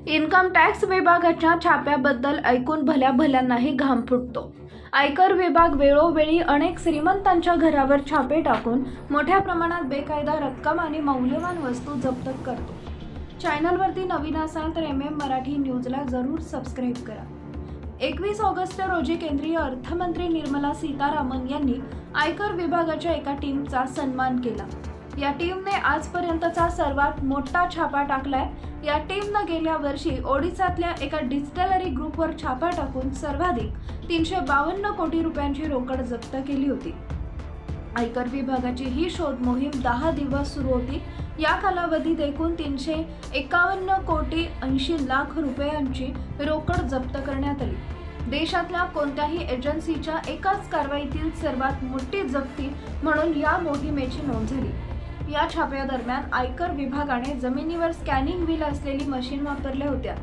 Income tax विभागाच्या छाप्याबद्दल ऐकून भल्याभल्यांनाही घाम फुटतो। आयकर विभाग वेळोवेळी अनेक श्रीमंतांच्या घरावर छापे टाकून मोठ्या प्रमाणात बेकायदा रक्कम आणि मौल्यवान वस्तू जप्त करतो। चॅनलवरती नवीन असाल तर मराठी न्यूजला जरूर सबस्क्राईब करा। 21 ऑगस्ट रोजी केंद्रीय अर्थमंत्री निर्मला सीतारामन यांनी आयकर विभागाच्या एका टीमचा सन्मान केला। या टीमने आजपर्यंतचा सर्वात मोठा छापा टाकलाय। या टीमने गेल्या वर्षी ओडिशातल्या एका डिस्टिलरी ग्रुपवर छापा टाकून सर्वाधिक 352 कोटी रुपयांची रोकड जप्त केली होती। आयकर विभागाची ही शोध मोहीम 10 दिवस सुरू होती। या कालावधीत एकूण 351 कोटी 80 लाख रुपयांची रोकड जप्त करण्यात आली। देशातल्या कोणत्याही एजन्सीच्या एकाच कारवाईतील सर्वात मोठी जप्ती म्हणून या मोहिमेची नोंद झाली। या छाप्यादरम्यान आयकर विभागाने जमिनीवर स्कॅनिंग व्हील असलेली मशीन वापरल्या होत्या,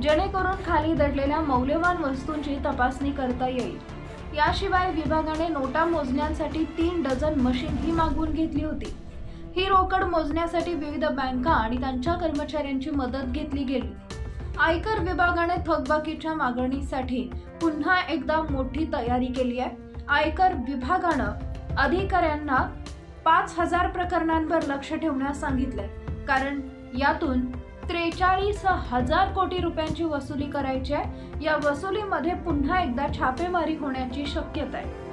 जेणेकरून खाली दडलेल्या मौल्यवान वस्तूंची तपासणी करता येईल। याशिवाय विभागाने नोटा मोजण्यासाठी 3 डझन मशीन ही मागवून घेतली होती। ही रोकड मोजण्यासाठी विविध बँका आणि त्यांच्या कर्मचाऱ्यांची मदत घेतली गेली। आयकर विभागाने थकबाकीच्या मागणीसाठी पुन्हा एकदा मोठी तयारी केली आहे। आयकर विभागाने अधिकाऱ्यांना 5000 प्रकरणांवर लक्ष ठेवण्यास सांगितले, कारण यातून 43,000 कोटी रुपयांची वसुली करायची आहे। या वसुलीमध्ये पुन्हा एकदा छापेमारी होण्याची शक्यता आहे।